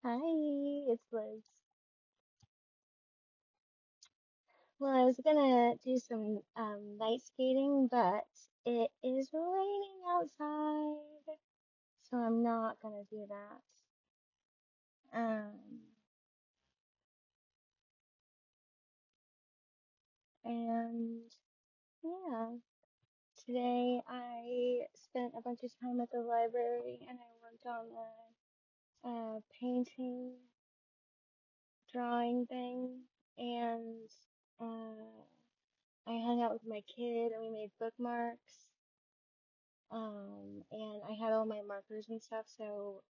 Hi, it's Liz. Well, I was gonna do some night skating, but it is raining outside, so I'm not gonna do that. Um, and yeah, today I spent a bunch of time at the library and I worked on a painting, drawing thing, and uh, I hung out with my kid and we made bookmarks. And I had all my markers and stuff, so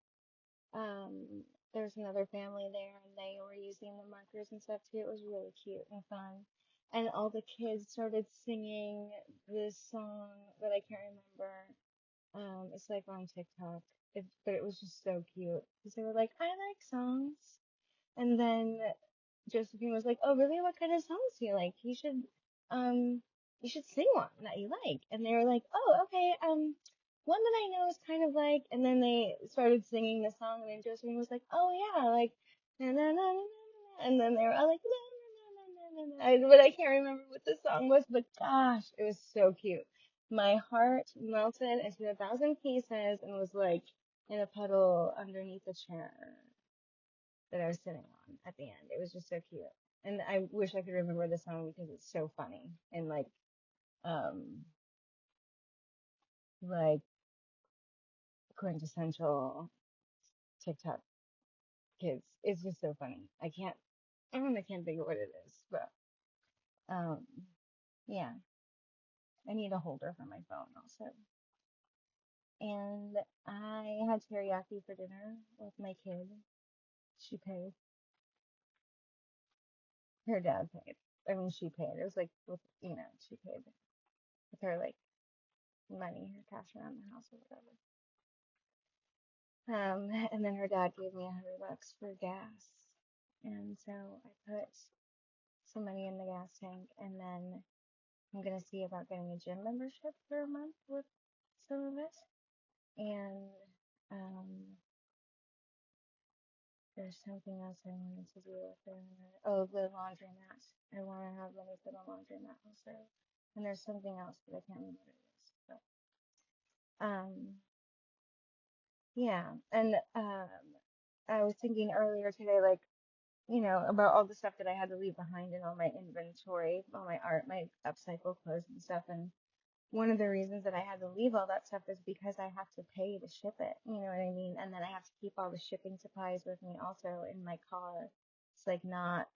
there's another family there and they were using the markers and stuff too. It was really cute and fun. And all the kids started singing this song that I can't remember. It's like on TikTok. But it was just so cute because they were like, I like songs. And then Josephine was like, "Oh, really? What kind of songs do you like? Um, you should sing one that you like." And they were like, "Oh, okay. One that I know is kind of like." And then they started singing the song, and then Josephine was like, "Oh yeah, like na na na na na." Na," and then they were all like, "Na na na na na na." But I can't remember what the song was. But gosh, it was so cute. My heart melted into a thousand pieces and was like in a puddle underneath a chair that I was sitting on at the end. It was just so cute. And I wish I could remember the song because it's so funny and um like quintessential TikTok kids. It's just so funny. I can't think of what it is, but um yeah, I need a holder for my phone also. And I had teriyaki for dinner with my kid. She paid. Her dad paid. I mean, she paid. It was like with she paid with her like money, her cash around the house or whatever. And then her dad gave me $100 for gas. And so I put some money in the gas tank, and then I'm gonna see about getting a gym membership for a month with some of it. And um, there's something else I wanted to do with it. Oh, the laundromat. I want to have money for the laundromat also. And there's something else, but I can't remember what it is. Yeah. And I was thinking earlier today, like about all the stuff that I had to leave behind in all my inventory, all my art, my upcycle clothes and stuff. And one of the reasons that I had to leave all that stuff is because I have to pay to ship it. You know what I mean? And then I have to keep all the shipping supplies with me also in my car. It's like not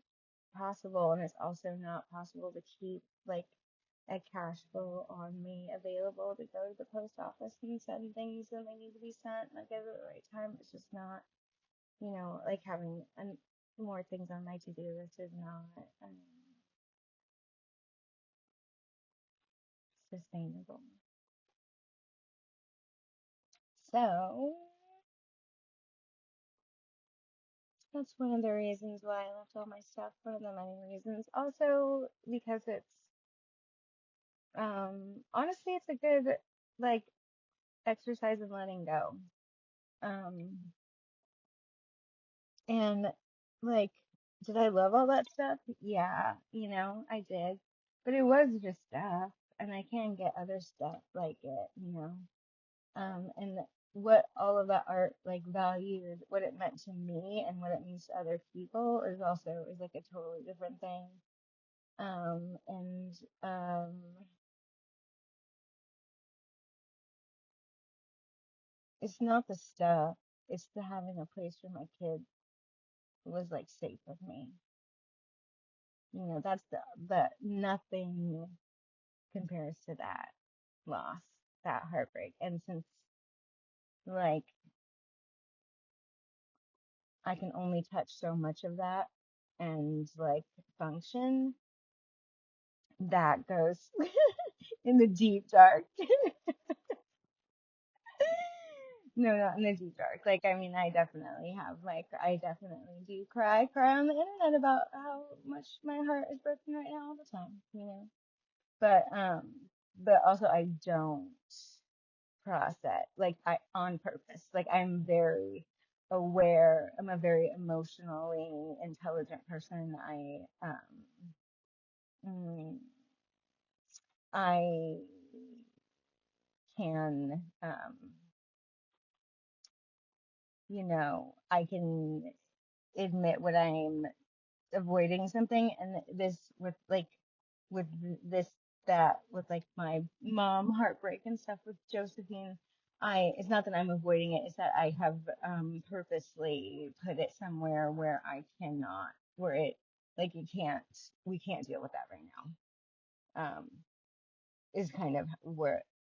possible, and it's also not possible to keep like a cash flow on me available to go to the post office and send things when they need to be sent like at the right time. It's just not like having more things on my to-do list is not sustainable. So that's one of the reasons why I left all my stuff. One of the many reasons. Also because it's honestly it's a good like exercise in letting go. Um and like did I love all that stuff? Yeah, I did. But it was just stuff and I can get other stuff like it. And what all of that art like valued, what it meant to me and what it means to other people is like a totally different thing. And it's not the stuff, it's the having a place where my kid was like safe with me. That's the nothing compares to that loss, that heartbreak. And since like I can only touch so much of that and like function, that goes in the deep dark. No, not in the deep dark. Like, I mean, I definitely do cry on the internet about how much my heart is broken right now all the time. But, but also I don't process, like, on purpose. Like, I'm very aware. I'm a very emotionally intelligent person. Mm, I can, I can admit when I'm avoiding something, and this with like with this that with like my mom heartbreak and stuff with Josephine. It's not that I'm avoiding it, it's that I have purposely put it somewhere where I cannot, where it like it can't, we can't deal with that right now. Is kind of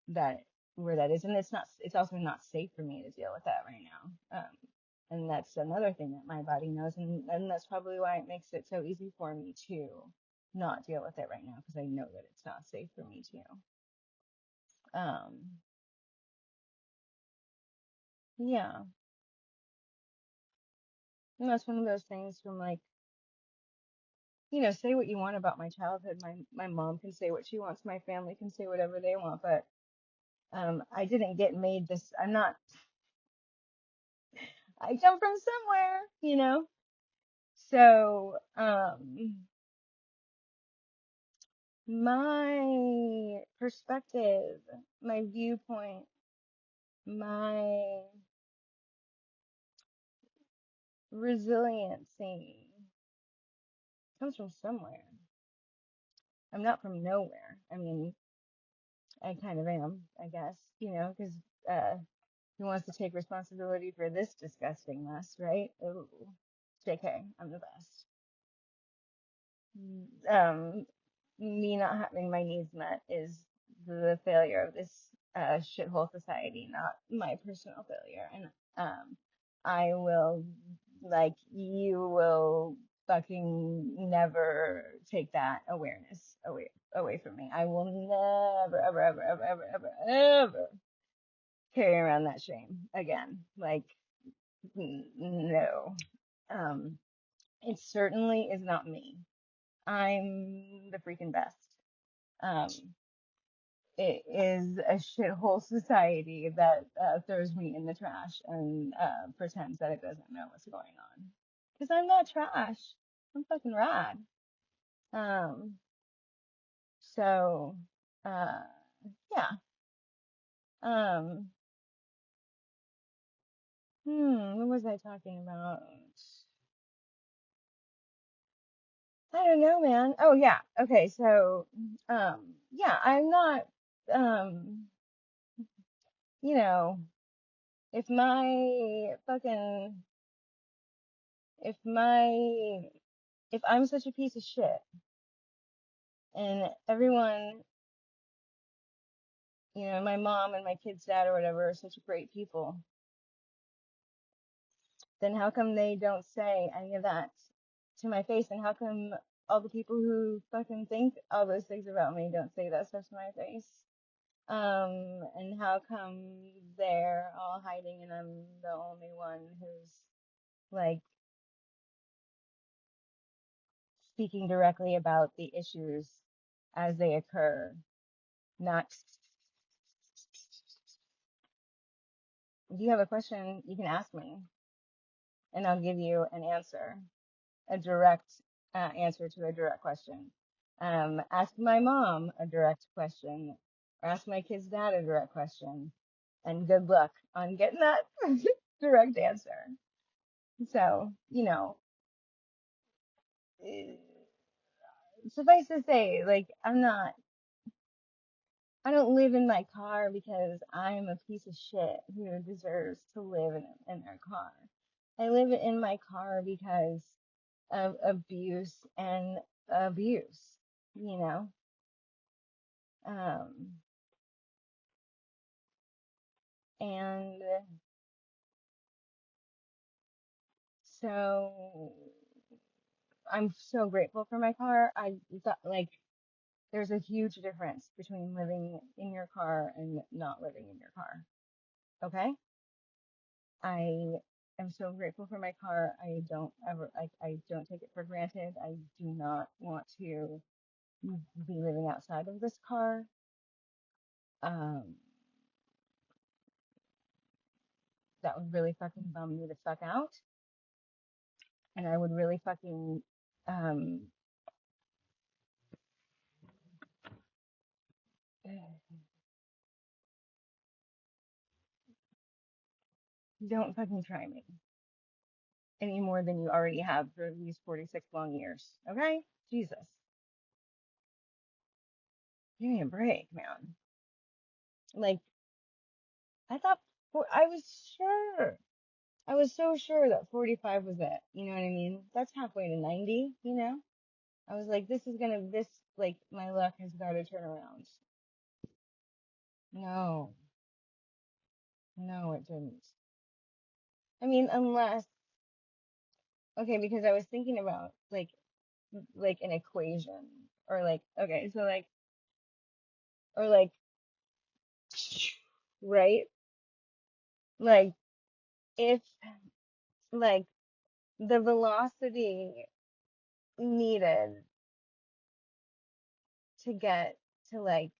that where that is, and it's also not safe for me to deal with that right now. And that's another thing that my body knows, and that's probably why it makes it so easy for me to not deal with it right now, because I know that it's not safe for me to. Yeah, and that's one of those things from like, say what you want about my childhood. My mom can say what she wants, my family can say whatever they want, but I didn't get made this. I'm not. I come from somewhere. So, my perspective, my viewpoint, my resiliency comes from somewhere. I'm not from nowhere. I mean, I kind of am, I guess, because who wants to take responsibility for this disgusting mess, right? Ooh, JK, I'm the best. Um, Me not having my needs met is the failure of this shithole society, not my personal failure. And I will, like, you will fucking never take that awareness away from me. I will never, ever, ever, ever, ever, ever, ever carry around that shame again. Like, no. Um, it certainly is not me. I'm the freaking best. Um, it is a shithole society that throws me in the trash and pretends that it doesn't know what's going on. Because I'm not trash. I'm fucking rad. Um, so, uh, yeah. Um, what was I talking about? I don't know, man. Oh, yeah. Okay, so, yeah, I'm not, um, you know, if my fucking, if my if I'm such a piece of shit and everyone, my mom and my kid's dad or whatever are such great people, then how come they don't say any of that to my face? And how come all the people who fucking think all those things about me don't say that stuff to my face? And how come they're all hiding and I'm the only one who's like speaking directly about the issues as they occur, not. If you have a question, you can ask me, and I'll give you an answer, a direct answer to a direct question. Ask my mom a direct question, or ask my kid's dad a direct question, and good luck on getting that direct answer. So, eh, suffice to say, like, I don't live in my car because I'm a piece of shit who deserves to live in their car. I live in my car because of abuse and abuse, you know? Um, and so I'm so grateful for my car. I thought, like, there's a huge difference between living in your car and not living in your car. Okay? I am so grateful for my car. I don't ever, like, I don't take it for granted. I do not want to be living outside of this car. Um, that would really fucking bum me the fuck out. And I would really fucking, um, don't fucking try me any more than you already have for these 46 long years. Okay? Jesus. Give me a break, man. Like, I thought, I was sure. I was so sure that 45 was it. You know what I mean? That's halfway to 90, you know? I was like, like, my luck has got to turn around. No, no, it didn't. I mean, unless, okay, because I was thinking about, like an equation, or like, okay, so like, or like, right? Like, if, like, the velocity needed to get to, like,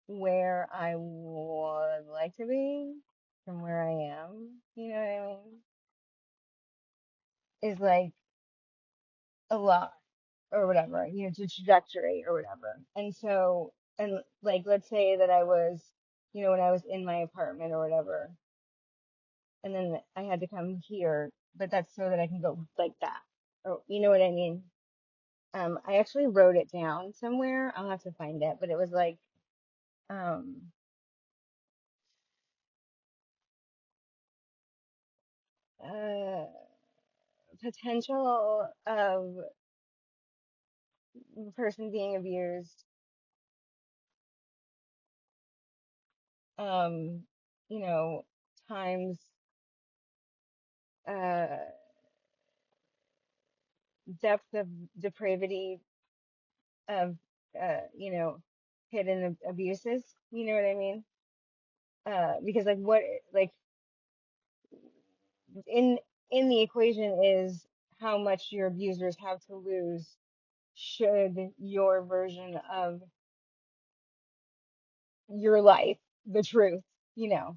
where I would like to be from where I am, you know what I mean? Is like a lot or whatever, you know, to trajectory or whatever. And so, and like, let's say that I was, you know, when I was in my apartment or whatever, and then I had to come here, but that's so that I can go like that. Or, you know what I mean? I actually wrote it down somewhere. I'll have to find it, but it was like, um, uh, potential of the person being abused, um, you know, times uh, depth of depravity of, you know, hidden abuses. You know what I mean? Because like like in in the equation is how much your abusers have to lose should your version of your life, the truth, you know,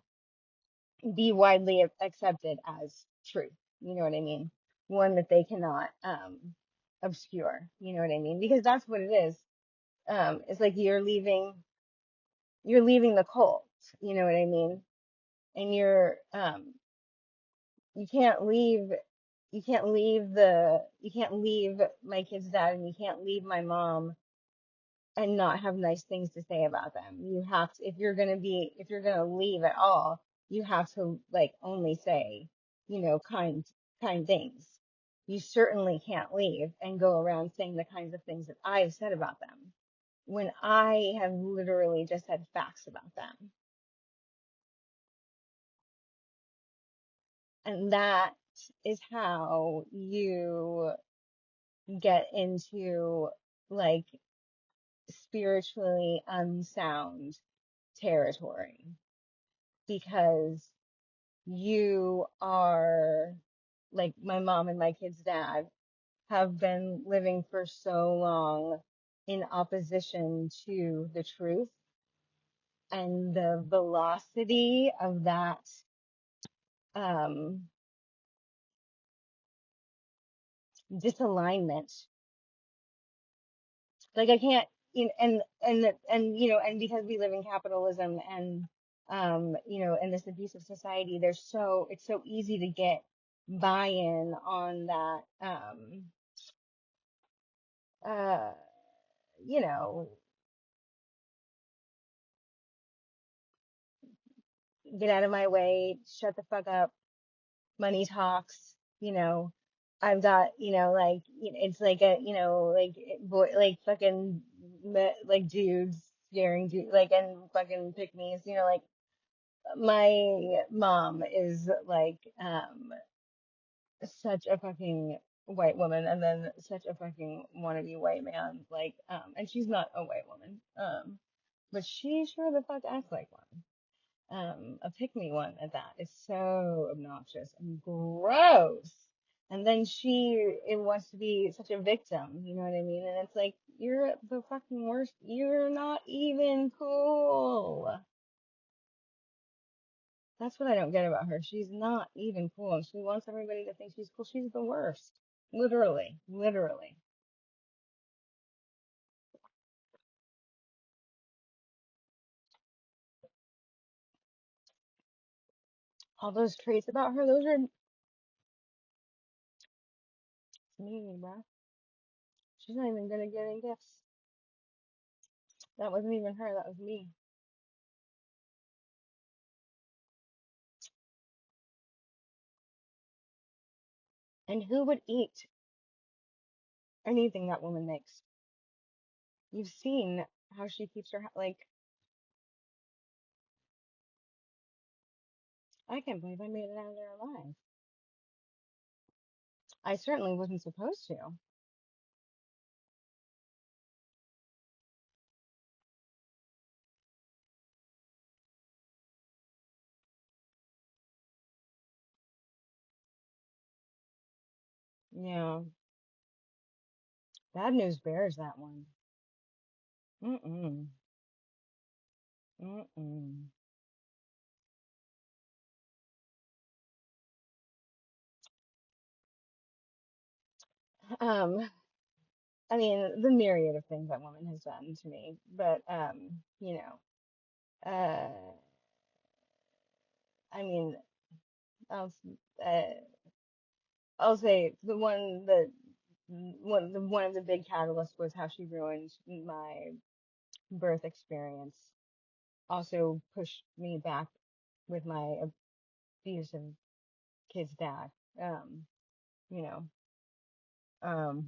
be widely accepted as truth. You know what I mean? One that they cannot obscure. You know what I mean? Because that's what it is. It's like you're leaving the cult. You know what I mean? And you can't leave you can't leave my kid's dad, and you can't leave my mom and not have nice things to say about them. You have to, if you're gonna leave at all, you have to like only say, you know, kind things. You certainly can't leave and go around saying the kinds of things that I've said about them when I have literally just had facts about them. And that is how you get into like spiritually unsound territory, because you are like my mom and my kid's dad have been living for so long in opposition to the truth, and the velocity of that um disalignment, like I can't, you know, and you know, and because we live in capitalism and you know, in this abusive society, it's so easy to get buy-in on that, uh you know, get out of my way, shut the fuck up, money talks, you know. I've got, you know, like, you know, it's like a, you know, like boy, like fucking like dudes scaring dude, like, and fucking pick me's, you know, like my mom is like such a fucking white woman, and then such a fucking wannabe white man, like, and she's not a white woman, but she sure the fuck acts like one. A pick me one at that. It's so obnoxious and gross. And then it wants to be such a victim, you know what I mean? And it's like, you're the fucking worst. You're not even cool. That's what I don't get about her. She's not even cool, and she wants everybody to think she's cool. She's the worst. Literally, literally. All those traits about her, those are me, bro. She's not even good at getting gifts. That wasn't even her, that was me. And who would eat anything that woman makes? You've seen how she keeps her, like, I can't believe I made it out of there alive. I certainly wasn't supposed to. Yeah, bad news bears that one. Mm-mm. Mm-mm. Um, I mean, the myriad of things that woman has done to me, but uh, I mean, I'll I'll say the one that one of the big catalysts was how she ruined my birth experience. Also pushed me back with my abusive kid's dad. Um, you know,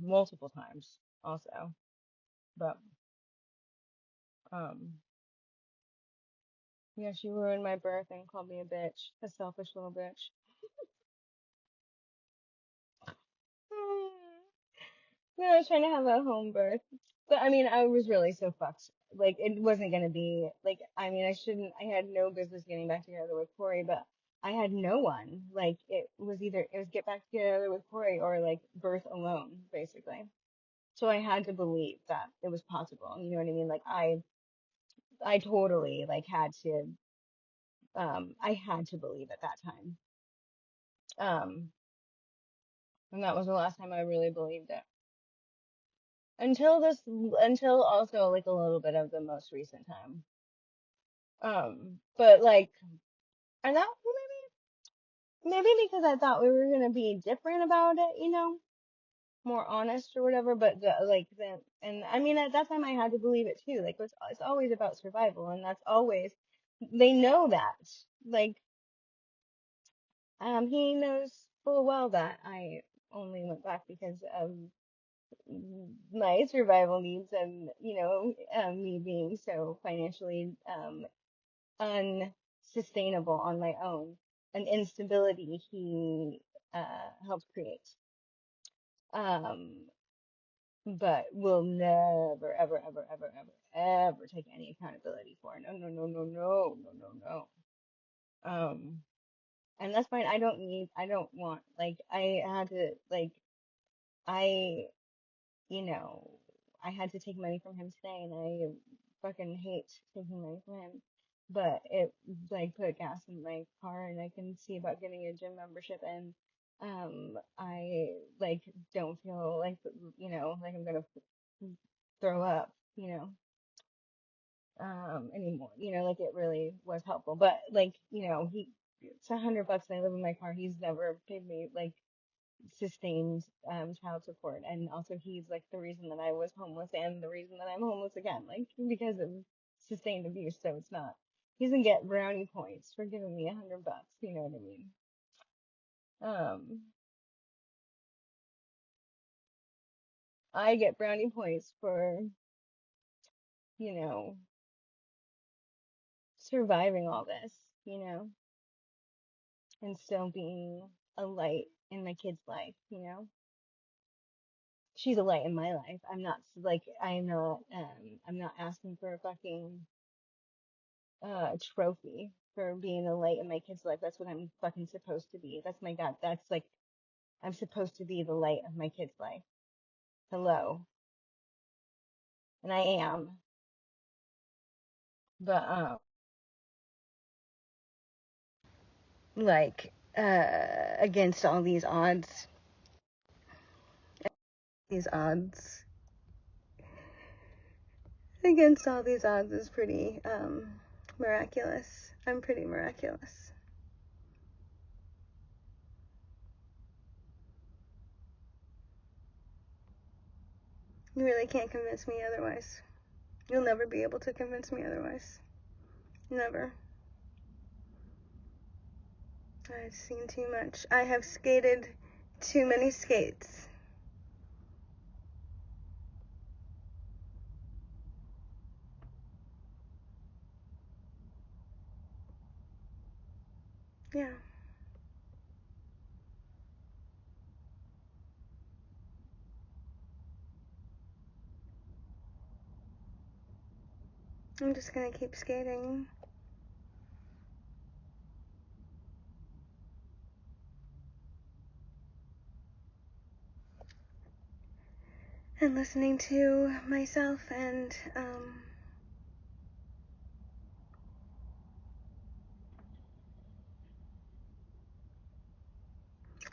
multiple times also, but um, yeah, she ruined my birth and called me a bitch, a selfish little bitch. No, I was trying to have a home birth. But I mean, I was really so fucked. Like, it wasn't gonna be, like, I mean, I had no business getting back together with Corey, but I had no one. Like, it was get back together with Corey or, like, birth alone, basically. So I had to believe that it was possible. You know what I mean? Like, I totally, like, I had to believe at that time. Um, and that was the last time I really believed it. Until also like a little bit of the most recent time. But like, and that maybe because I thought we were gonna be different about it, more honest or whatever. But like then, and I mean at that time I had to believe it too. Like it's always about survival, and that's always they know that. Like, he knows full well that I only went back because of my survival needs and me being so financially unsustainable on my own, an instability he helped create. Um, but will never, ever, ever, ever, ever, ever take any accountability for. No, no, no, no, no, no, no, no. And that's fine. I don't want, like, I had to, like, I, you know, I had to take money from him today, and I fucking hate taking money from him. But it like put gas in my car, and I can see about getting a gym membership, and I like don't feel like like I'm gonna throw up, anymore. Like it really was helpful. But like it's $100 and I live in my car. He's never paid me like sustained child support, and also he's like the reason that I was homeless and the reason that I'm homeless again, like because of sustained abuse. So it's not he doesn't get brownie points for giving me $100. You know what I mean? Um, I get brownie points for you know surviving all this, and still being a light in my kid's life. She's a light in my life. I'm not like I'm not asking for a fucking trophy for being a light in my kid's life. That's what I'm fucking supposed to be. That's my God. That's like I'm supposed to be the light of my kid's life. Hello. And I am. But like, against all these odds. Against all these odds is pretty, miraculous. I'm pretty miraculous. You really can't convince me otherwise. You'll never be able to convince me otherwise. Never. I've seen too much. I have skated too many skates. Yeah. I'm just gonna keep skating. And listening to myself and,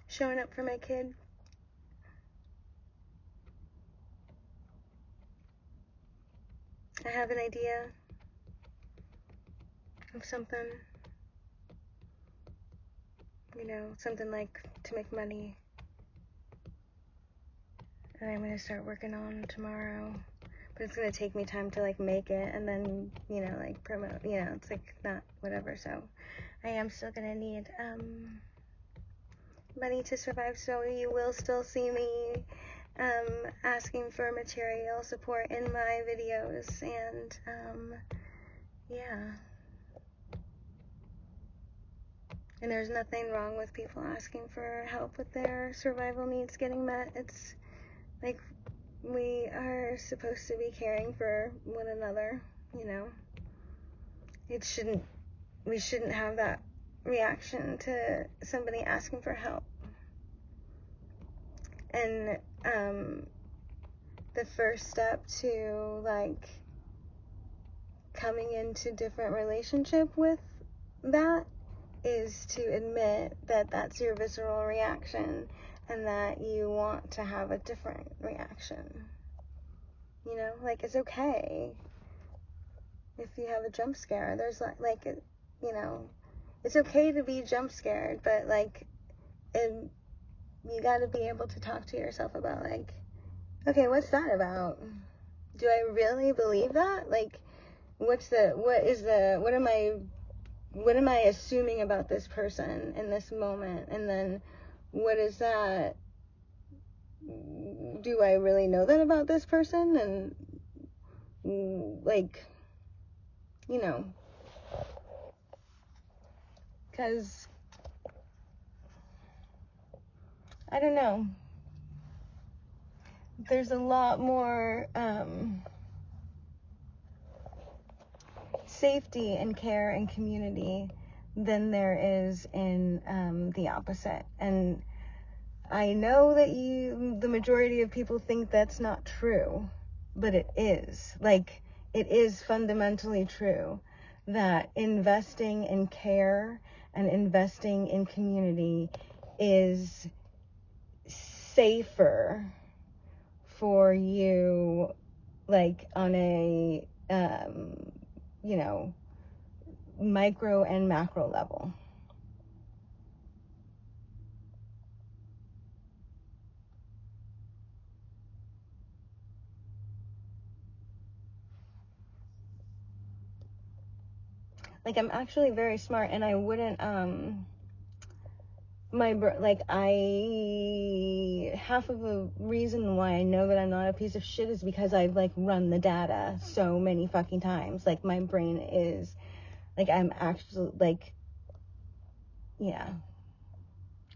showing up for my kid. I have an idea of something, something like to make money. And I'm gonna start working on tomorrow. But it's gonna take me time to like make it and then, like promote, it's like not whatever. So I am still gonna need money to survive. So you will still see me asking for material support in my videos, and yeah. And there's nothing wrong with people asking for help with their survival needs getting met. It's like we are supposed to be caring for one another, we shouldn't have that reaction to somebody asking for help. And the first step to like coming into different relationship with that is to admit that that's your visceral reaction and that you want to have a different reaction. Like it's okay if you have a jump scare. There's it's okay to be jump scared, but like you got to be able to talk to yourself about like, okay, what's that about? Do I really believe that? Like, what am I assuming about this person in this moment? And then what is that? Do I really know that about this person? And like, because I don't know. There's a lot more safety and care and community than there is in the opposite. And I know that the majority of people think that's not true, but it is. Like, it is fundamentally true that investing in care and investing in community is safer for you, like on a micro and macro level. Like, I'm actually very smart, and I wouldn't half of the reason why I know that I'm not a piece of shit is because I've like run the data so many fucking times. Like, my brain is like, I'm actually like, yeah,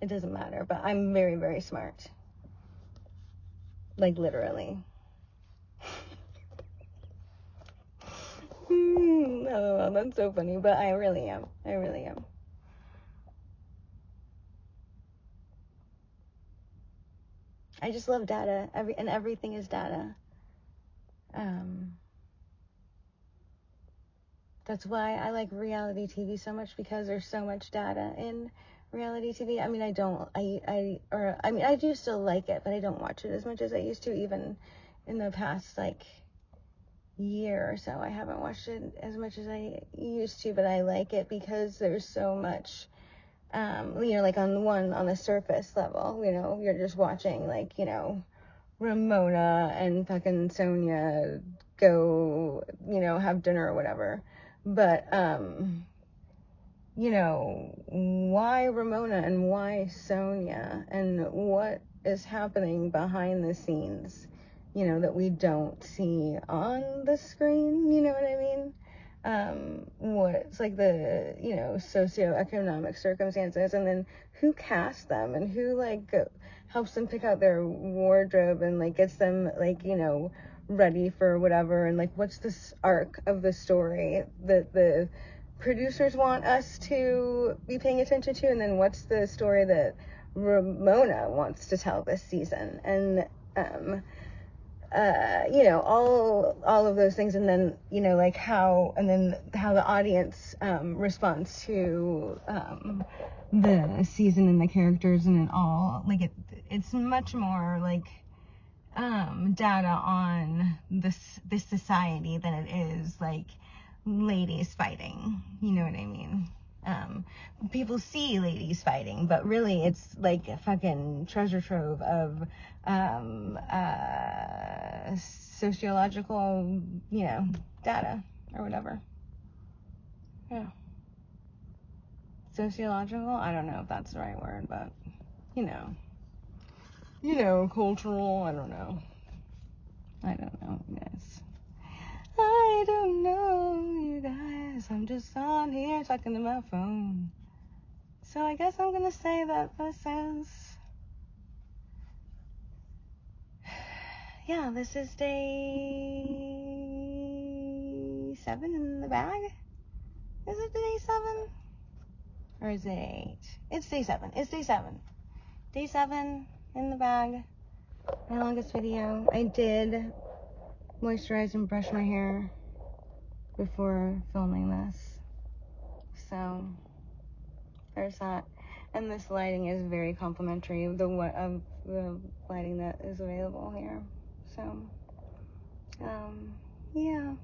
it doesn't matter, but I'm very, very smart. Like, literally. No, that's so funny, but I really am. I just love data. Everything is data. That's why I like reality TV so much, because there's so much data in reality TV. I mean, I do still like it, but I don't watch it as much as I used to, even in the past, like, year or so. I haven't watched it as much as I used to, but I like it because there's so much, like on the surface level, you're just watching, like, Ramona and fucking Sonia go, have dinner or whatever. But, why Ramona and why Sonia, and what is happening behind the scenes, that we don't see on the screen, you know what I mean? What's like the, socioeconomic circumstances, and then who casts them, and who, like, helps them pick out their wardrobe, and, like, gets them, like, ready for whatever, and, like, what's this arc of the story that the producers want us to be paying attention to, and then what's the story that Ramona wants to tell this season, and all of those things, and then like how the audience responds to the season and the characters, and it all, like, it's much more like data on this society than it is like ladies fighting, you know what I mean? People see ladies fighting, but really it's like a fucking treasure trove of sociological, data or whatever. Yeah. Sociological? I don't know if that's the right word, but cultural, I don't know, you guys. I don't know, you guys. I'm just on here talking to my phone. So I guess I'm gonna say that this is day 7 in the bag. Is it day 7? Or is it 8? It's day 7. It's day 7. Day 7 in the bag. My longest video. I did moisturize and brush my hair before filming this. So there's that. And this lighting is very complimentary of the lighting that is available here. So, yeah.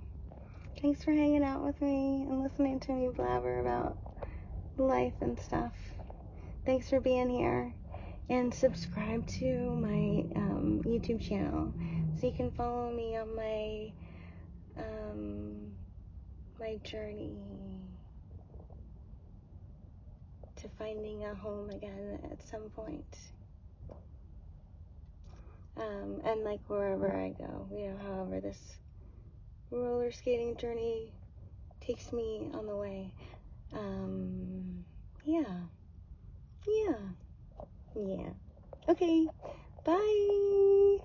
Thanks for hanging out with me and listening to me blabber about life and stuff. Thanks for being here. And subscribe to my YouTube channel so you can follow me on my my journey to finding a home again at some point. And like wherever I go, however this roller skating journey takes me on the way. Yeah. Okay, bye.